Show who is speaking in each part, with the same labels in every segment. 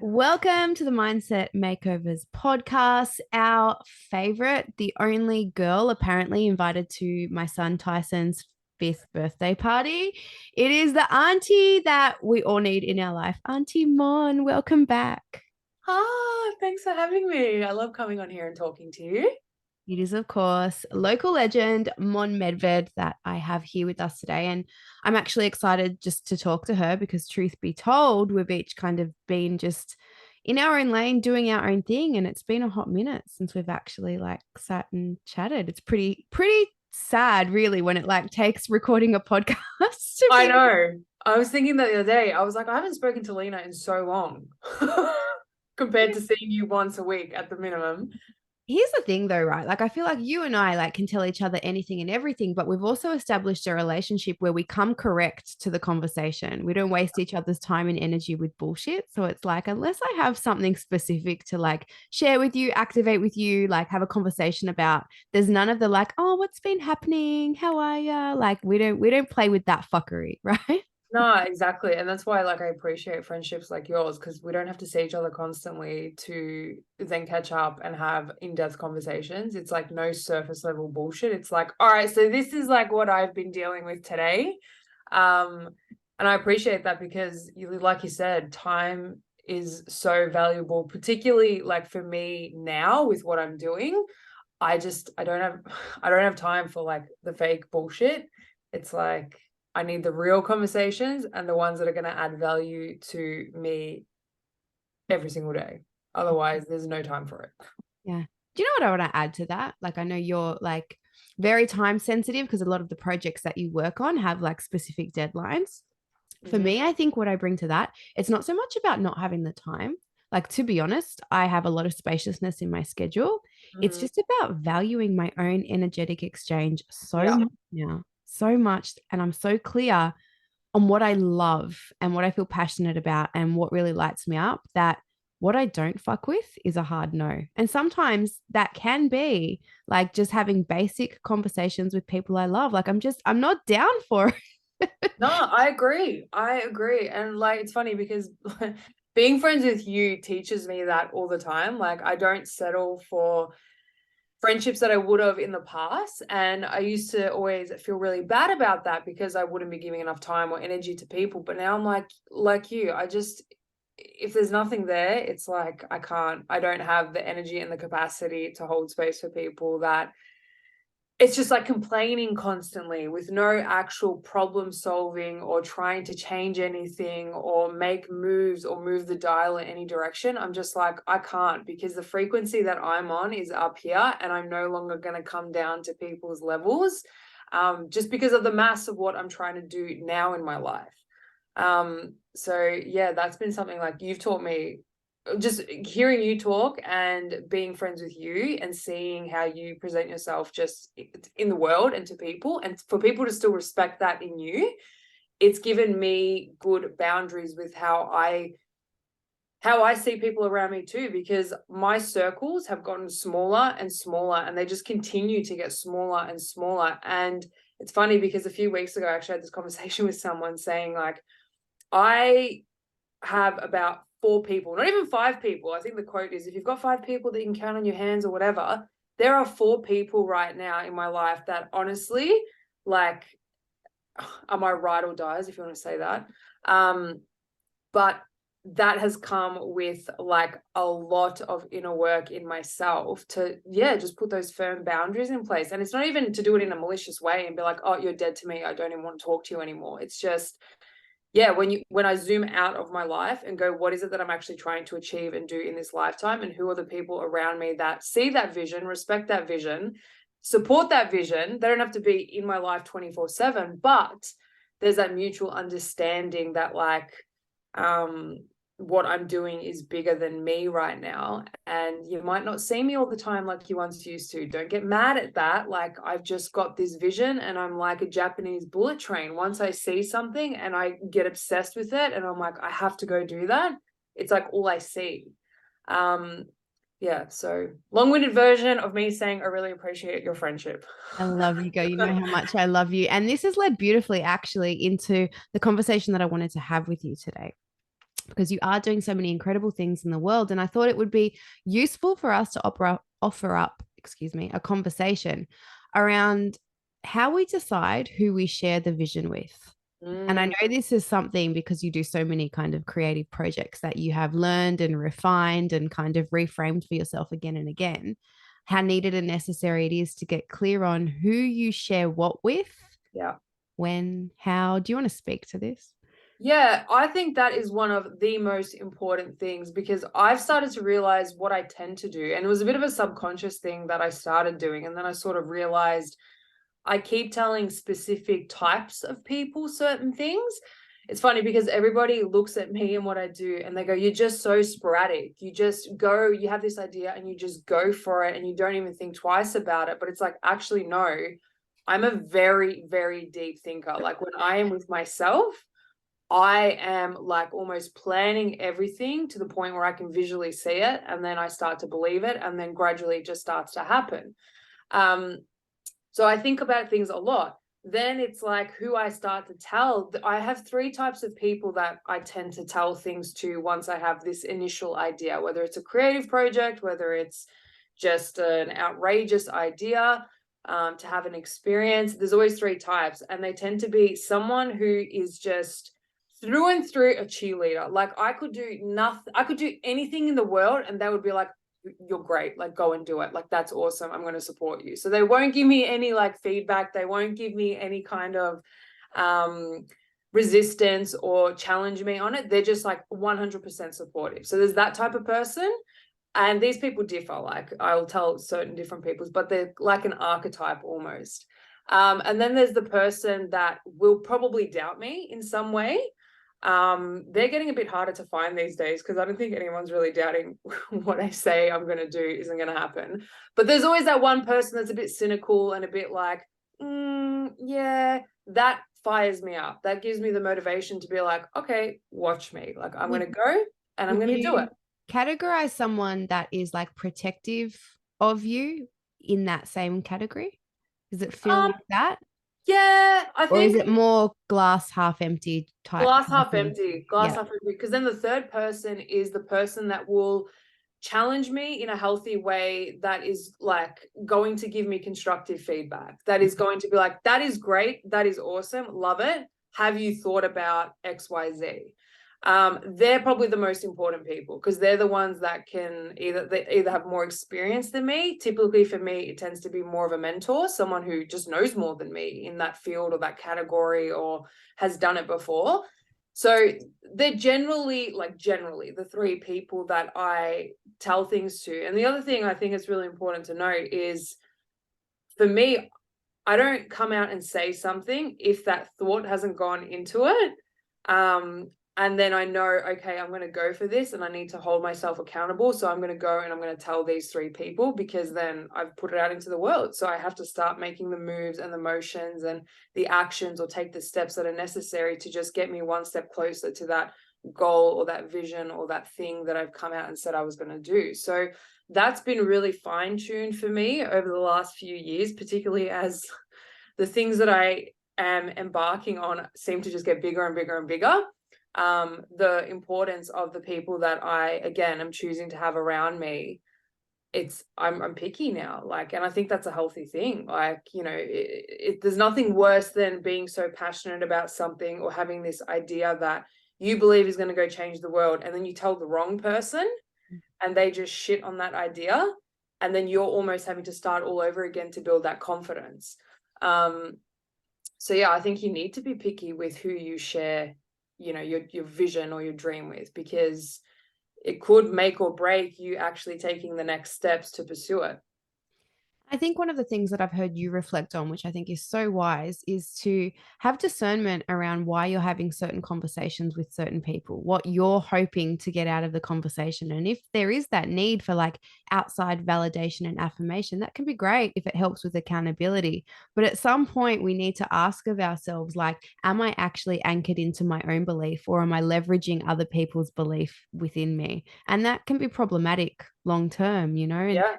Speaker 1: Welcome to the Mindset Makeovers podcast. Our favorite, the only girl apparently invited to my son Tyson's fifth birthday party. It is the auntie that we all need in our life. Auntie Mon, welcome back.
Speaker 2: Thanks for having me. I love coming on here and talking to you.
Speaker 1: It is, of course, local legend Mon Medved that I have here with us today. And I'm actually excited just to talk to her because, truth be told, we've each kind of been just in our own lane doing our own thing. And it's been a hot minute since we've actually like sat and chatted. It's pretty sad, really, when it like takes recording a podcast to
Speaker 2: I
Speaker 1: be.
Speaker 2: know. I was thinking that the other day. I was like, I haven't spoken to Lena in so long compared to seeing you once a week at the minimum.
Speaker 1: Here's the thing though, right? Like I feel like you and I like can tell each other anything and everything, but we've also established a relationship where we come correct to the conversation. We don't waste each other's time and energy with bullshit. So it's like unless I have something specific to like share with you, activate with you, like have a conversation about, there's none of the like, oh, what's been happening? How are ya? Like we don't play with that fuckery, right?
Speaker 2: No, exactly. And that's why I appreciate friendships like yours because we don't have to see each other constantly to then catch up and have in-depth conversations. It's like no surface level bullshit. It's like, all right, so this is like what I've been dealing with today. Um, and I appreciate that because like you said, time is so valuable, particularly like for me now with what I'm doing. I don't have I don't have time for like the fake bullshit. It's like I need the real conversations and the ones that are going to add value to me every single day. Otherwise, there's no time for it.
Speaker 1: Yeah. Do you know what I want to add to that? Like, I know you're like very time sensitive because a lot of the projects that you work on have like specific deadlines. For
Speaker 2: Mm-hmm.
Speaker 1: me, I think what I bring to that, it's not so much about not having the time. Like, to be honest, I have a lot of spaciousness in my schedule. It's
Speaker 2: Mm-hmm.
Speaker 1: just about valuing my own energetic exchange so
Speaker 2: Yeah.
Speaker 1: much now, so much. And I'm so clear on what I love and what I feel passionate about and what really lights me up that what I don't fuck with is a hard no. And sometimes that can be like just having basic conversations with people I love. Like I'm not down for it.
Speaker 2: No, I agree. I agree. And like it's funny because being friends with you teaches me that all the time. Like I don't settle for friendships that I would have in the past. And I used to always feel really bad about that because I wouldn't be giving enough time or energy to people. But now I'm like you, if there's nothing there, it's like I don't have the energy and the capacity to hold space for people that it's just like complaining constantly with no actual problem solving or trying to change anything or make moves or move the dial in any direction. I'm just like, I can't because the frequency that I'm on is up here and I'm no longer going to come down to people's levels just because of the mass of what I'm trying to do now in my life. So yeah, that's been something like you've taught me just hearing you talk and being friends with you and seeing how you present yourself just in the world and to people and for people to still respect that in you, it's given me good boundaries with how I see people around me too, because my circles have gotten smaller and smaller and they just continue to get smaller and smaller. And it's funny because a few weeks ago I actually had this conversation with someone saying like I have about 4 people, not even 5 people. I think the quote is if you've got 5 people that you can count on your hands or whatever, there are 4 people right now in my life that honestly, like, are my ride or dies, if you want to say that. But that has come with like a lot of inner work in myself to, yeah, just put those firm boundaries in place. And it's not even to do it in a malicious way and be like, oh, you're dead to me. I don't even want to talk to you anymore. It's just, yeah, when I zoom out of my life and go, what is it that I'm actually trying to achieve and do in this lifetime, and who are the people around me that see that vision, respect that vision, support that vision. They don't have to be in my life 24/7, but there's that mutual understanding that like um what I'm doing is bigger than me right now. And you might not see me all the time like you once used to. Don't get mad at that. Like, I've just got this vision and I'm like a Japanese bullet train. Once I see something and I get obsessed with it and I'm like, I have to go do that, it's like all I see. Um, yeah, so long-winded version of me saying I really appreciate your friendship.
Speaker 1: I love you, girl. You know how much I love you. And this has led beautifully actually into the conversation that I wanted to have with you today. because you are doing so many incredible things in the world. And I thought it would be useful for us to offer up, excuse me, a conversation around how we decide who we share the vision with. And I
Speaker 2: Mm,
Speaker 1: know this is something because you do so many kind of creative projects that you have learned and refined and kind of reframed for yourself again and again, how needed and necessary it is to get clear on who you share what with,
Speaker 2: yeah.
Speaker 1: when, how. Do you want to speak to this?
Speaker 2: Yeah, I think that is one of the most important things because I've started to realize what I tend to do. And it was a bit of a subconscious thing that I started doing. And then I sort of realized I keep telling specific types of people certain things. It's funny because everybody looks at me and what I do and they go, "You're just so sporadic. You just go, you have this idea and you just go for it and you don't even think twice about it." But it's like, actually, no, I'm a very, very deep thinker. Like when I am with myself, I am like almost planning everything to the point where I can visually see it and then I start to believe it and then gradually it just starts to happen. Um, so I think about things a lot. Then it's like who I start to tell. I have three types of people that I tend to tell things to once I have this initial idea, whether it's a creative project, whether it's just an outrageous idea, to have an experience. There's always three types, and they tend to be someone who is just through and through a cheerleader. Like I could do nothing, I could do anything in the world, and they would be like, "You're great, like go and do it, like that's awesome, I'm going to support you." So they won't give me any like feedback, they won't give me any kind of resistance or challenge me on it. They're just like 100% supportive. So there's that type of person, and these people differ. Like I'll tell certain different people's, but they're like an archetype almost. And then there's the person that will probably doubt me in some way. They're getting a bit harder to find these days because I don't think anyone's really doubting what I say I'm going to do isn't going to happen. But there's always that one person that's a bit cynical and a bit like, yeah, that fires me up. That gives me the motivation to be like, okay, watch me. Like I'm going
Speaker 1: Would
Speaker 2: to go and I'm
Speaker 1: would
Speaker 2: going to do
Speaker 1: you
Speaker 2: it.
Speaker 1: categorize someone that is like protective of you in that same category? Does it feel
Speaker 2: Um,
Speaker 1: like that?
Speaker 2: yeah, I
Speaker 1: Or is
Speaker 2: think
Speaker 1: it more glass half empty type
Speaker 2: glass half
Speaker 1: person?
Speaker 2: empty, glass
Speaker 1: Yeah.
Speaker 2: half empty. Because then the third person is the person that will challenge me in a healthy way, that is like going to give me constructive feedback, that is going to be like, that is great, that is awesome, love it, have you thought about XYZ? They're probably the most important people because they're the ones that can either have more experience than me. Typically for me it tends to be more of a mentor, someone who just knows more than me in that field or that category or has done it before. So they're generally the three people that I tell things to. And the other thing I think is really important to note is, for me, I don't come out and say something if that thought hasn't gone into it. And then I know, okay, I'm going to go for this and I need to hold myself accountable. So I'm going to go and I'm going to tell these three people because then I've put it out into the world. So I have to start making the moves and the motions and the actions or take the steps that are necessary to just get me one step closer to that goal or that vision or that thing that I've come out and said I was going to do. So that's been really fine-tuned for me over the last few years, particularly as the things that I am embarking on seem to just get bigger and bigger and bigger. The importance of the people that I, again, am choosing to have around me, I'm picky now, like, and I think that's a healthy thing. Like, you know, there's nothing worse than being so passionate about something or having this idea that you believe is going to go change the world, and then you tell the wrong person and they just shit on that idea, and then you're almost having to start all over again to build that confidence. So yeah, I think you need to be picky with who you share, you know, your vision or your dream with, because it could make or break you actually taking the next steps to pursue it.
Speaker 1: I think one of the things that I've heard you reflect on, which I think is so wise, is to have discernment around why you're having certain conversations with certain people, what you're hoping to get out of the conversation. And if there is that need for like outside validation and affirmation, that can be great if it helps with accountability. But at some point, we need to ask of ourselves, like, am I actually anchored into my own belief, or am I leveraging other people's belief within me? And that can be problematic long term, you know? And
Speaker 2: Yeah.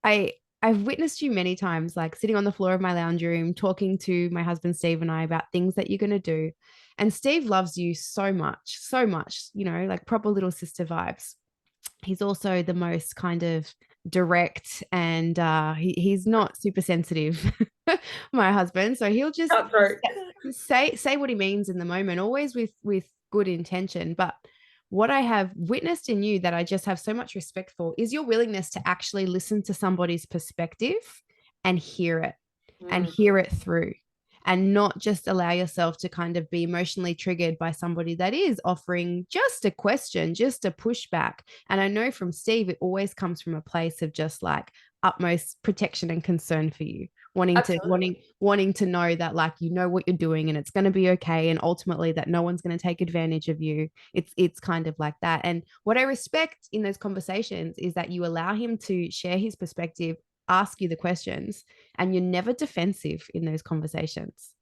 Speaker 1: I I've witnessed you many times, like sitting on the floor of my lounge room, talking to my husband Steve and I about things that you're going to do. And Steve loves you so much, you know, like proper little sister vibes. He's also the most kind of direct, and he's not super sensitive, my husband. So he'll just
Speaker 2: Cutthroat.
Speaker 1: say what he means in the moment, always with good intention. But what I have witnessed in you that I just have so much respect for is your willingness to actually listen to somebody's perspective and hear it and
Speaker 2: Mm,
Speaker 1: hear it through, and not just allow yourself to kind of be emotionally triggered by somebody that is offering just a question, just a pushback. And I know from Steve, it always comes from a place of just like utmost protection and concern for you,
Speaker 2: absolutely.
Speaker 1: wanting to know that like you know what you're doing and it's going to be okay, and ultimately that no one's going to take advantage of you. It's kind of like that. And what I respect in those conversations is that you allow him to share his perspective, ask you the questions, and you're never defensive in those conversations.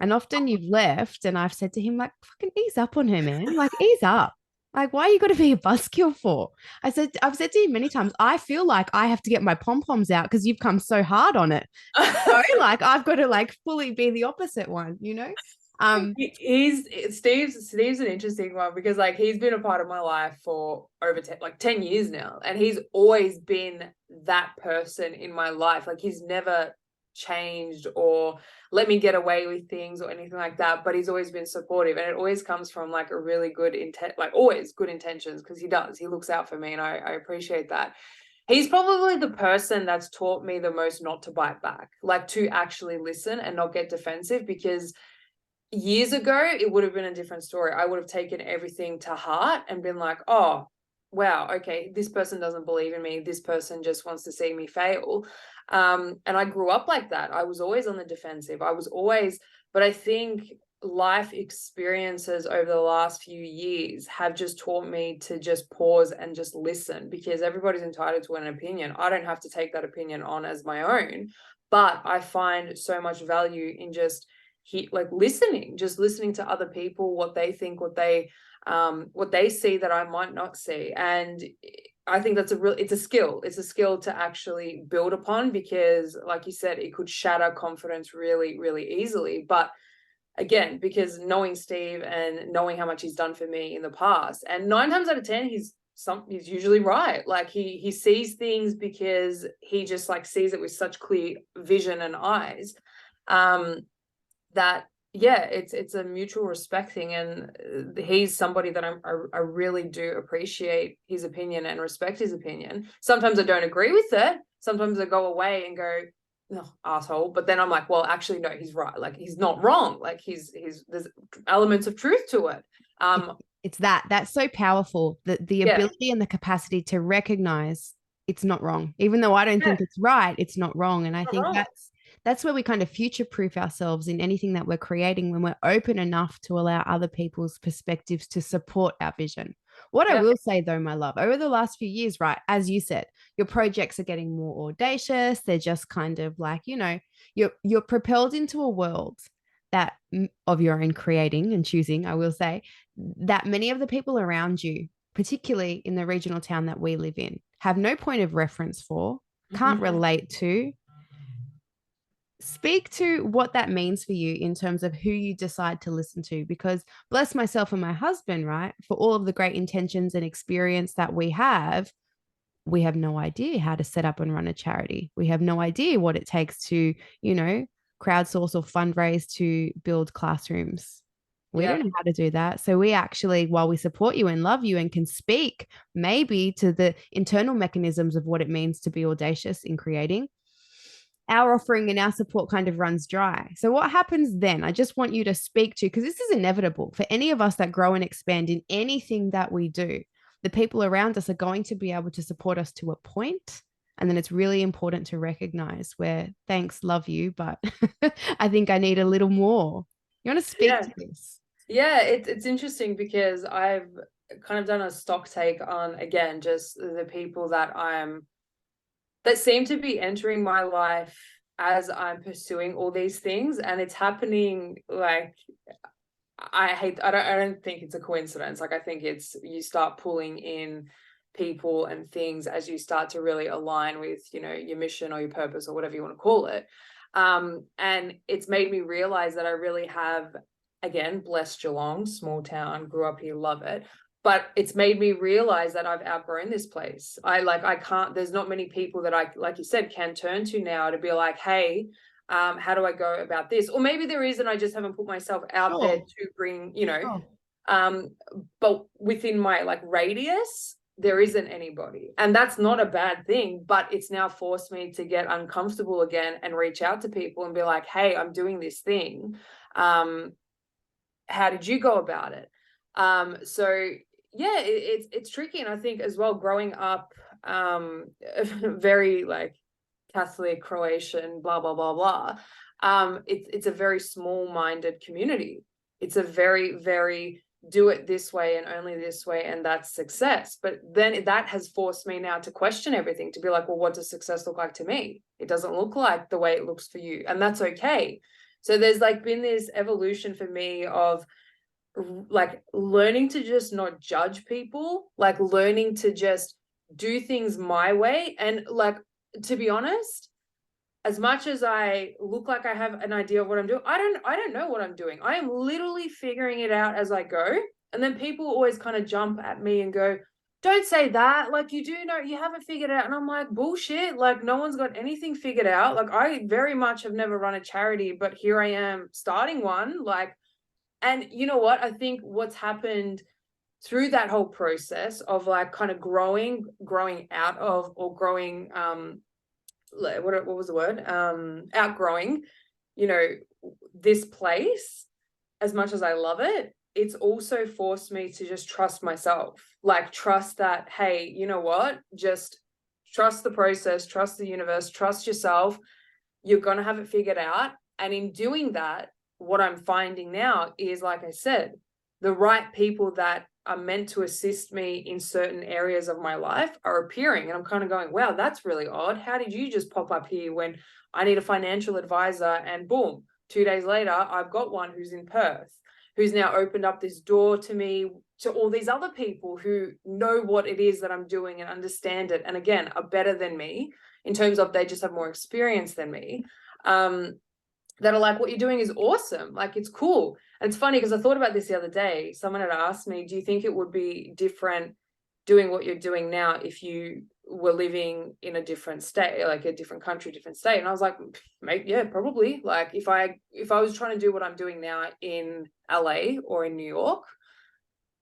Speaker 1: And often you've left, and I've said to him, like, fucking ease up on her, man. Like, ease up. Like, why you got to be a buzzkill for? I've said to him many times, I feel like I have to get my pom poms out because you've come so hard on it. So, like, I've got to like fully be the opposite one, you know?
Speaker 2: He's Steve's an interesting one because like he's been a part of my life for over 10 years now, and he's always been that person in my life. Like he's never changed or let me get away with things or anything like that, but he's always been supportive, and it always comes from like a really good intent, like always good intentions, because he looks out for me, and I appreciate that. He's probably the person that's taught me the most not to bite back, like to actually listen and not get defensive, because years ago it would have been a different story. I would have taken everything to heart and been like, oh wow, okay, this person doesn't believe in me, this person just wants to see me fail. And I grew up like that. I was always on the defensive. But I think life experiences over the last few years have just taught me to just pause and just listen, because everybody's entitled to an opinion. I don't have to take that opinion on as my own, but I find so much value in just listening, just listening to other people, what they think, what they see that I might not see. And I think that's it's a skill to actually build upon, because like you said, it could shatter confidence really, really easily. But again, because knowing Steve and knowing how much he's done for me in the past, and 9 times out of 10, he's usually right. Like he sees things because he just like sees it with such clear vision and eyes. That yeah, it's a mutual respect thing, and he's somebody that I really do appreciate his opinion and respect his opinion. Sometimes I don't agree with it. Sometimes I go away and go, no, asshole. But then I'm like, well, actually, no, he's right. Like he's not wrong. Like he's there's elements of truth to it.
Speaker 1: It's that's so powerful, that the
Speaker 2: Yeah,
Speaker 1: ability and the capacity to recognize it's not wrong, even though I don't
Speaker 2: yeah,
Speaker 1: think it's right, it's not wrong. And I
Speaker 2: not
Speaker 1: think
Speaker 2: wrong.
Speaker 1: that's where we kind of future proof ourselves in anything that we're creating, when we're open enough to allow other people's perspectives to support our vision. What I
Speaker 2: Yeah,
Speaker 1: will say though, my love, over the last few years, right, as you said, your projects are getting more audacious. They're just kind of like, you know, you're propelled into a world that of your own creating and choosing, I will say, that many of the people around you, particularly in the regional town that we live in, have no point of reference for, can't
Speaker 2: mm-hmm.
Speaker 1: relate to. Speak to what that means for you in terms of who you decide to listen to, because bless myself and my husband, right, for all of the great intentions and experience that we have no idea how to set up and run a charity. We have no idea what it takes to, you know, crowdsource or fundraise to build classrooms. We don't
Speaker 2: Yeah,
Speaker 1: know how to do that. So we actually, while we support you and love you and can speak maybe to the internal mechanisms of what it means to be audacious in creating, our offering and our support kind of runs dry. So what happens then? I just want you to speak to, because this is inevitable for any of us that grow and expand in anything that we do. The people around us are going to be able to support us to a point, and then it's really important to recognize where, thanks, love you, but I think I need a little more. You want to speak
Speaker 2: yeah,
Speaker 1: to this?
Speaker 2: yeah. It's interesting because I've kind of done a stock take on, again, just the people that seem to be entering my life as I'm pursuing all these things, and it's happening like I don't think it's a coincidence. Like I think it's, you start pulling in people and things as you start to really align with, you know, your mission or your purpose or whatever you want to call it. And it's made me realize that I really have again, bless Geelong, small town, grew up here, love it. But it's made me realize that I've outgrown this place. I can't, there's not many people that I, like you said, can turn to now to be like, hey, how do I go about this? Or maybe there is, and I just haven't put myself out there to bring,
Speaker 1: Sure.
Speaker 2: but within my like radius, there isn't anybody. And that's not a bad thing, but it's now forced me to get uncomfortable again and reach out to people and be like, hey, I'm doing this thing. How did you go about it? So yeah, it's tricky. And I think as well, growing up very like Catholic, Croatian, blah, blah, blah, blah. It's a very small-minded community. It's a very, very do it this way and only this way, and that's success. But then that has forced me now to question everything, to be like, well, what does success look like to me? It doesn't look like the way it looks for you, and that's okay. So there's like been this evolution for me of like learning to just not judge people, like learning to just do things my way. And like, to be honest, as much as I look like I have an idea of what I'm doing, I don't know what I'm doing. I am literally figuring it out as I go. And then people always kind of jump at me and go, don't say that. Like, you do know, you haven't figured it out. And I'm like, bullshit. Like, no one's got anything figured out. Like, I very much have never run a charity, but here I am starting one. Like, and you know what? I think what's happened through that whole process of like kind of growing out of, or growing, what was the word? Outgrowing, you know, this place, as much as I love it, it's also forced me to just trust myself, like trust that, hey, you know what? Just trust the process, trust the universe, trust yourself. You're going to have it figured out. And in doing that, what I'm finding now is, like I said, the right people that are meant to assist me in certain areas of my life are appearing. And I'm kind of going, wow, that's really odd. How did you just pop up here when I need a financial advisor? And boom, 2 days later, I've got one who's in Perth, who's now opened up this door to me, to all these other people who know what it is that I'm doing and understand it. And again, are better than me in terms of they just have more experience than me. That are like, what you're doing is awesome. Like, it's cool. And it's funny because I thought about this the other day. Someone had asked me, do you think it would be different doing what you're doing now if you were living in a different state, like a different country, different state? And I was like, maybe, yeah, probably. Like if I was trying to do what I'm doing now in LA or in New York,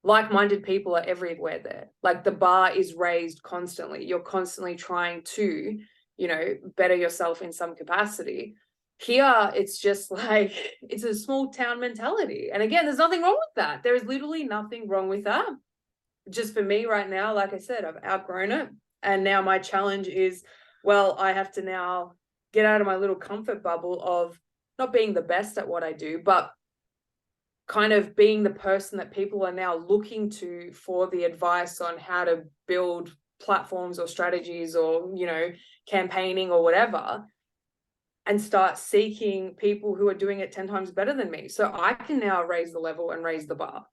Speaker 2: like-minded people are everywhere there. Like the bar is raised constantly. You're constantly trying to, you know, better yourself in some capacity. Here, it's just like, it's a small town mentality. And again, there's nothing wrong with that. There is literally nothing wrong with that. Just for me right now, like I said, I've outgrown it. And now my challenge is, well, I have to now get out of my little comfort bubble of not being the best at what I do, but kind of being the person that people are now looking to for the advice on how to build platforms or strategies or, you know, campaigning or whatever, and start seeking people who are doing it 10 times better than me. So I can now raise the level and raise the bar.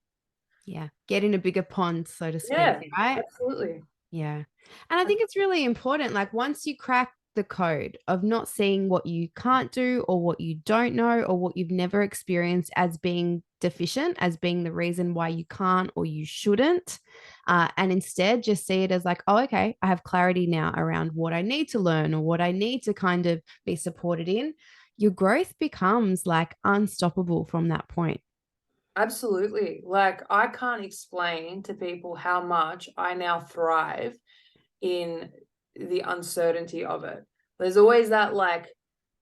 Speaker 1: Yeah. Get in a bigger pond, so to speak,
Speaker 2: Yeah,
Speaker 1: right?
Speaker 2: absolutely.
Speaker 1: Yeah. And I think it's really important. Like once you crack the code of not seeing what you can't do or what you don't know or what you've never experienced as being deficient, as being the reason why you can't or you shouldn't, and instead just see it as like, oh, okay, I have clarity now around what I need to learn or what I need to kind of be supported in. Your growth becomes like unstoppable from that point.
Speaker 2: Absolutely. Like I can't explain to people how much I now thrive in the uncertainty of it. There's always that like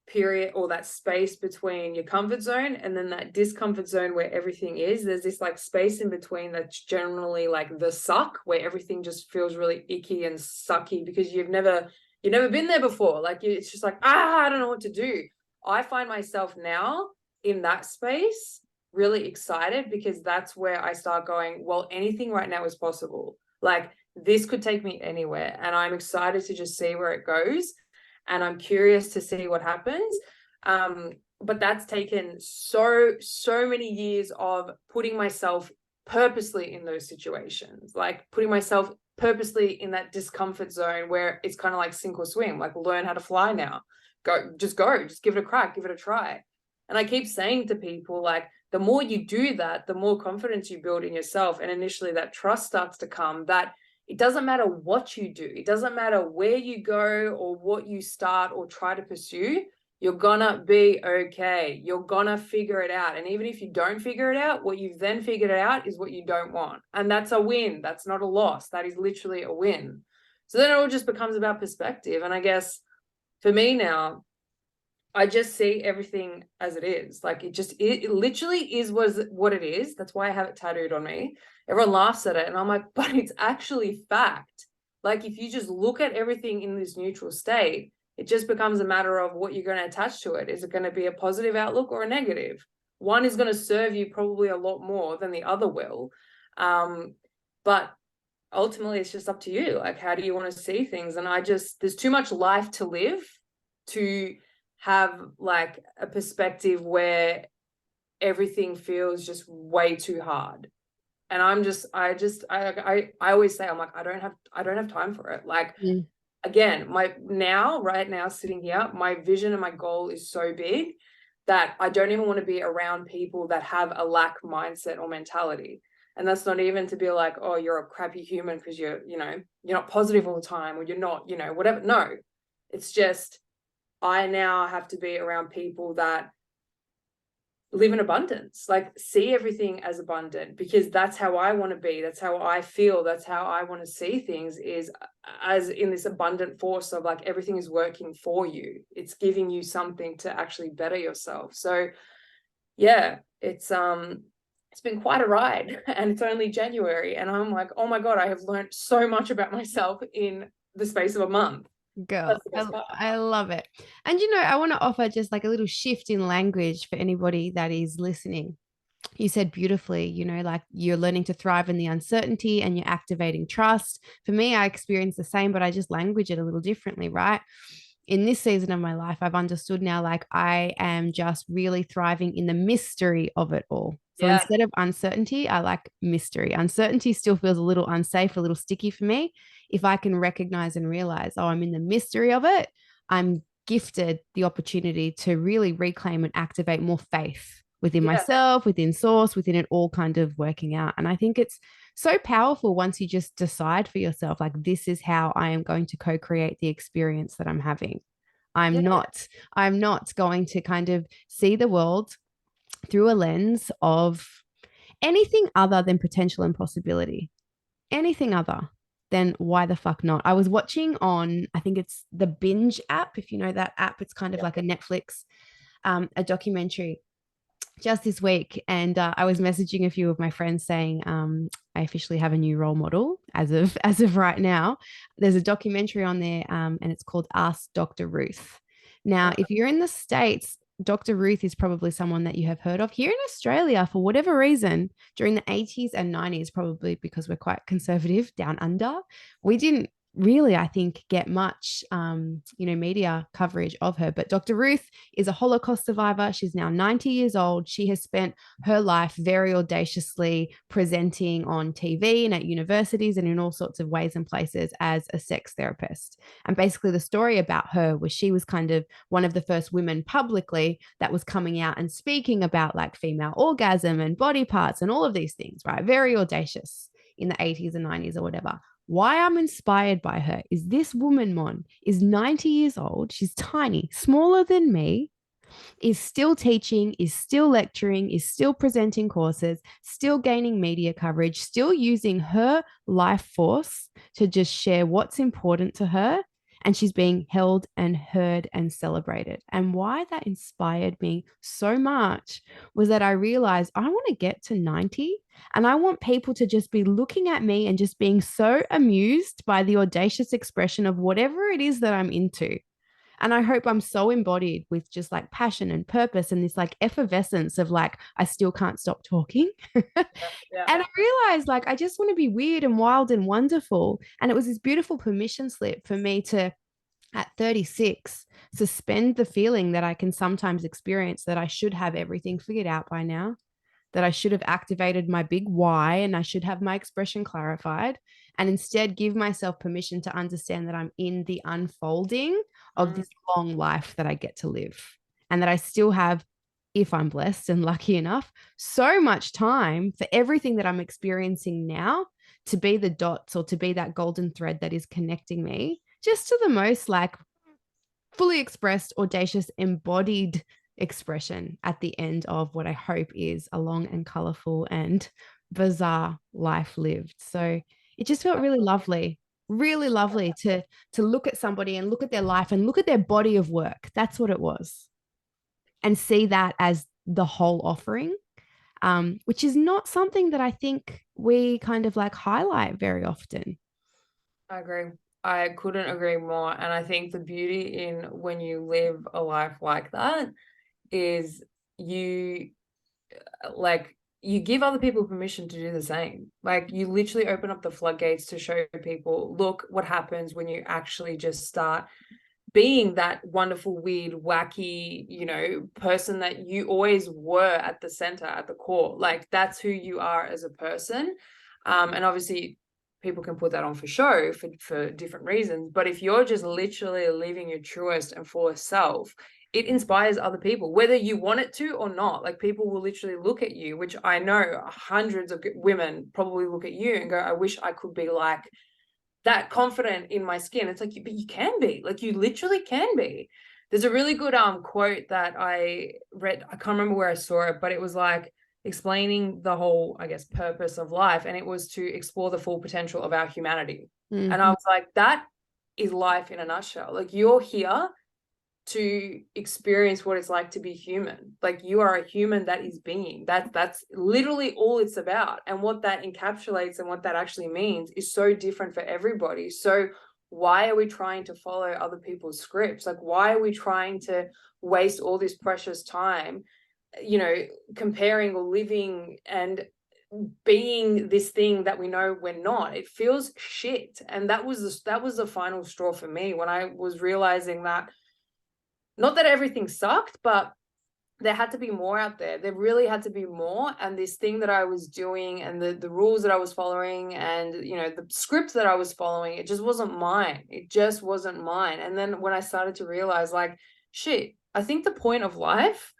Speaker 2: period or that space between your comfort zone and then that discomfort zone where everything is. There's this like space in between that's generally like the suck, where everything just feels really icky and sucky because you've never been there before. Like it's just like, I don't know what to do. I find myself now in that space really excited because that's where I start going, well, anything right now is possible. Like this could take me anywhere. And I'm excited to just see where it goes. And I'm curious to see what happens. But that's taken so many years of putting myself purposely in those situations, like putting myself purposely in that discomfort zone where it's kind of like sink or swim, like learn how to fly now. Just give it a crack, give it a try. And I keep saying to people, like, the more you do that, the more confidence you build in yourself. And initially that trust starts to come, that it doesn't matter what you do. It doesn't matter where you go or what you start or try to pursue. You're gonna be okay. You're gonna figure it out. And even if you don't figure it out, what you've then figured out is what you don't want. And that's a win. That's not a loss. That is literally a win. So then it all just becomes about perspective. And I guess for me now, I just see everything as it is. Like it literally is what it is. That's why I have it tattooed on me. Everyone laughs at it. And I'm like, but it's actually fact. Like if you just look at everything in this neutral state, it just becomes a matter of what you're going to attach to it. Is it going to be a positive outlook or a negative? One is going to serve you probably a lot more than the other will. But ultimately it's just up to you. Like, how do you want to see things? And there's too much life to live to have like a perspective where everything feels just way too hard. And I always say, I'm like, I don't have time for it. Like, again, right now sitting here, my vision and my goal is so big that I don't even want to be around people that have a lack mindset or mentality. And that's not even to be like, oh, you're a crappy human because you're not positive all the time, or you're not, whatever. No, it's just, I now have to be around people that live in abundance, like see everything as abundant, because that's how I want to be. That's how I feel. That's how I want to see things, is as in this abundant force of like everything is working for you. It's giving you something to actually better yourself. So yeah, it's been quite a ride, and it's only January, and I'm like, oh my God, I have learned so much about myself in the space of a month.
Speaker 1: Girl, I love it. And I want to offer just like a little shift in language for anybody that is listening. You said beautifully, like you're learning to thrive in the uncertainty and you're activating trust. For me, I experienced the same, but I just language it a little differently, right? In this season of my life, I've understood now, like I am just really thriving in the mystery of it all. So
Speaker 2: Yeah.
Speaker 1: instead of uncertainty, I like mystery. Uncertainty still feels a little unsafe, a little sticky for me. If I can recognize and realize, oh, I'm in the mystery of it, I'm gifted the opportunity to really reclaim and activate more faith within myself, within source, within it all kind of working out. And I think it's so powerful once you just decide for yourself, like, this is how I am going to co-create the experience that I'm having. I'm not going to kind of see the world through a lens of anything other than potential and possibility. Anything other than why the fuck not? I was watching on, I think it's the Binge app, if you know that app. It's kind of like a Netflix, a documentary just this week, and I was messaging a few of my friends saying, I officially have a new role model as of right now. There's a documentary on there, and it's called Ask Dr. Ruth. Now, if you're in the States, Dr. Ruth is probably someone that you have heard of. Here in Australia, for whatever reason, during the 80s and 90s, probably because we're quite conservative down under, we didn't really, I think, get much, media coverage of her. But Dr. Ruth is a Holocaust survivor. She's now 90 years old. She has spent her life very audaciously presenting on TV and at universities and in all sorts of ways and places as a sex therapist. And basically the story about her was she was kind of one of the first women publicly that was coming out and speaking about like female orgasm and body parts and all of these things, right? Very audacious in the 80s and 90s or whatever. Why I'm inspired by her is this woman, Mon, is 90 years old. She's tiny, smaller than me, is still teaching, is still lecturing, is still presenting courses, still gaining media coverage, still using her life force to just share what's important to her. And she's being held and heard and celebrated. And why that inspired me so much was that I realized I want to get to 90 and I want people to just be looking at me and just being so amused by the audacious expression of whatever it is that I'm into. And I hope I'm so embodied with just like passion and purpose and this like effervescence of like, I still can't stop talking. And I realized like, I just want to be weird and wild and wonderful. And it was this beautiful permission slip for me to, at 36, suspend the feeling that I can sometimes experience that I should have everything figured out by now, that I should have activated my big why and I should have my expression clarified, and instead give myself permission to understand that I'm in the unfolding of this long life that I get to live and that I still have if I'm blessed and lucky enough, so much time for everything that I'm experiencing now to be the dots or to be that golden thread that is connecting me just to the most like fully expressed, audacious, embodied expression at the end of what I hope is a long and colorful and bizarre life lived. So it just felt really lovely to look at somebody and look at their life and look at their body of work. That's what it was. And see that as the whole offering, which is not something that I think we kind of like highlight very often.
Speaker 2: I agree. I couldn't agree more. And I think the beauty in when you live a life like that is you like you give other people permission to do the same. Like you literally open up the floodgates to show people, look what happens when you actually just start being that wonderful, weird, wacky, you know, person that you always were at the center, at the core. Like that's who you are as a person. And obviously people can put that on for show for different reasons. But if you're just literally living your truest and fullest self, it inspires other people, whether you want it to or not. Like people will literally look at you, which I know hundreds of women probably look at you and go, I wish I could be like that confident in my skin. It's like, but you can be, like, you literally can be. There's a really good quote that I read. I can't remember where I saw it, but it was like explaining the whole, I guess, purpose of life. And it was to explore the full potential of our humanity. And I was like, that is life in a nutshell. Like you're here to experience what it's like to be human. Like you are a human that is being. That's literally all it's about. And what that encapsulates and what that actually means is so different for everybody. So why are we trying to follow other people's scripts? Like why are we trying to waste all this precious time, you know, comparing or living and being this thing that we know we're not? It feels shit. And that was the final straw for me when I was realizing that not that everything sucked, but there had to be more out there. There really had to be more. And this thing that I was doing and the rules that I was following and, you know, the script that I was following, it just wasn't mine. It just wasn't mine. And then when I started to realize like, shit, I think the point of life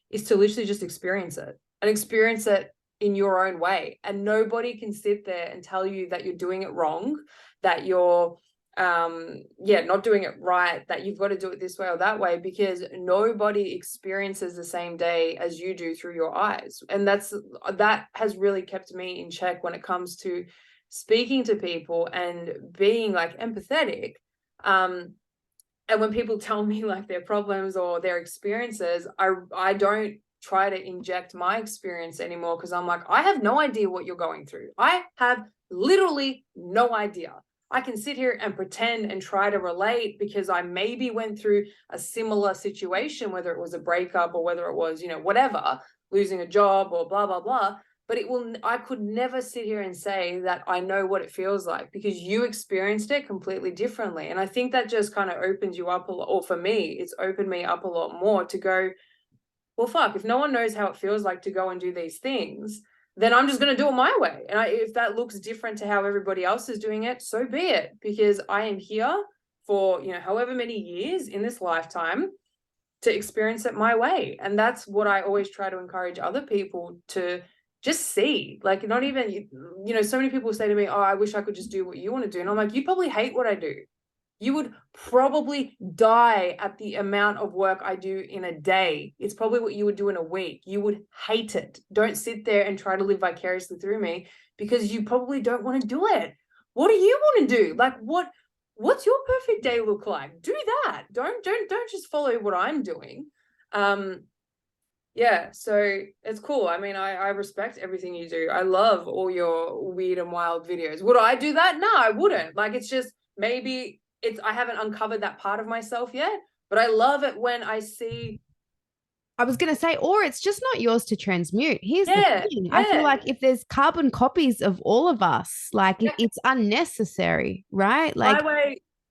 Speaker 2: is to literally just experience it and experience it in your own way. And nobody can sit there and tell you that you're doing it wrong, that you're not doing it right, that you've got to do it this way or that way, because nobody experiences the same day as you do through your eyes. And that has really kept me in check when it comes to speaking to people and being like empathetic. And when people tell me like their problems or their experiences, I don't try to inject my experience anymore, because I'm like, I have no idea what you're going through. I have literally no idea. I can sit here and pretend and try to relate because I maybe went through a similar situation, whether it was a breakup or whether it was, you know, whatever, losing a job or blah, blah, blah. But I could never sit here and say that I know what it feels like, because you experienced it completely differently. And I think that just kind of opens you up a lot, or for me, it's opened me up a lot more to go, well, fuck, if no one knows how it feels like to go and do these things, then I'm just going to do it my way. And if that looks different to how everybody else is doing it, so be it, because I am here for, you know, however many years in this lifetime to experience it my way. And that's what I always try to encourage other people to just see. Like, not even, you know, so many people say to me, oh, I wish I could just do what you want to do. And I'm like, you probably hate what I do. You would probably die at the amount of work I do in a day. It's probably what you would do in a week. You would hate it. Don't sit there and try to live vicariously through me, because you probably don't want to do it. What do you want to do? Like, what's your perfect day look like? Do that. Don't just follow what I'm doing. Yeah, so it's cool. I mean, I respect everything you do. I love all your weird and wild videos. Would I do that? No, I wouldn't. Like, it's just maybe I haven't uncovered that part of myself yet, but I love it when I see.
Speaker 1: I was going to say, or it's just not yours to transmute. Here's the thing.
Speaker 2: Yeah.
Speaker 1: I feel like if there's carbon copies of all of us, like it's unnecessary, right? Like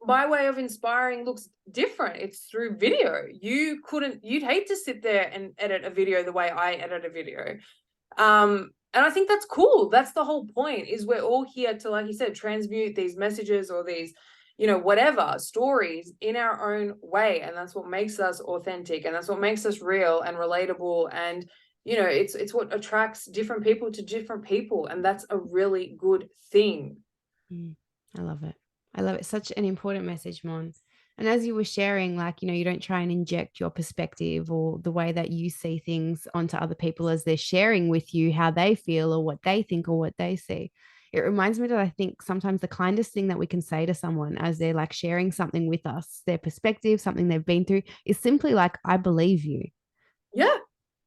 Speaker 2: my way of inspiring looks different. It's through video. You'd hate to sit there and edit a video the way I edit a video. And I think that's cool. That's the whole point, is we're all here to, like you said, transmute these messages or these, whatever stories in our own way. And that's what makes us authentic. And that's what makes us real and relatable. And, it's what attracts different people to different people. And that's a really good thing.
Speaker 1: I love it. I love it. Such an important message, Mon. And as you were sharing, like, you don't try and inject your perspective or the way that you see things onto other people as they're sharing with you how they feel or what they think or what they see. It reminds me that I think sometimes the kindest thing that we can say to someone as they're like sharing something with us, their perspective, something they've been through, is simply like, I believe you.
Speaker 2: Yeah.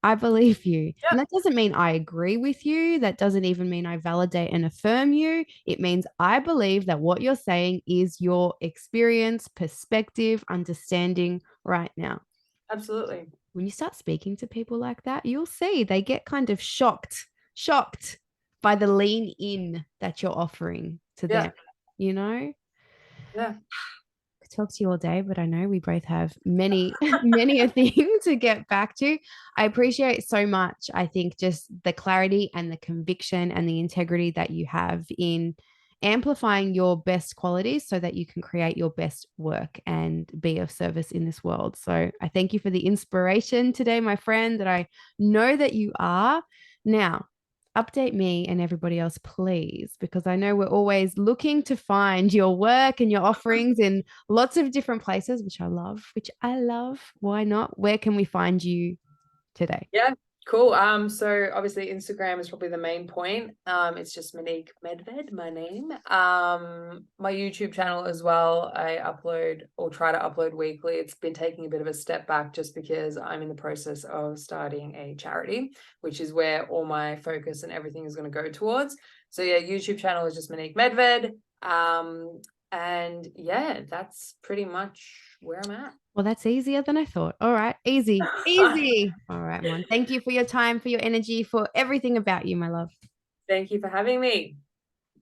Speaker 1: I believe you.
Speaker 2: Yeah.
Speaker 1: And that doesn't mean I agree with you. That doesn't even mean I validate and affirm you. It means I believe that what you're saying is your experience, perspective, understanding right now.
Speaker 2: Absolutely.
Speaker 1: When you start speaking to people like that, you'll see they get kind of shocked by the lean in that you're offering to
Speaker 2: Yeah.
Speaker 1: them, you know?
Speaker 2: Yeah.
Speaker 1: Talk to you all day, but I know we both have many, many a thing to get back to. I appreciate so much, I think, just the clarity and the conviction and the integrity that you have in amplifying your best qualities so that you can create your best work and be of service in this world. So I thank you for the inspiration today, my friend, that I know that you are. Now, update me and everybody else, please, because I know we're always looking to find your work and your offerings in lots of different places, which I love, Why not? Where can we find you today?
Speaker 2: Yeah, cool. So obviously Instagram is probably the main point. It's just Monique Medved, my name. My YouTube channel as well. I upload or try to upload weekly. It's been taking a bit of a step back just because I'm in the process of starting a charity, which is where all my focus and everything is going to go towards. So yeah, YouTube channel is just Monique Medved. And yeah, that's pretty much where I'm at.
Speaker 1: Well, that's easier than I thought. All right. Easy. Easy. All right, Mon. Thank you for your time, for your energy, for everything about you, my love.
Speaker 2: Thank you for having me.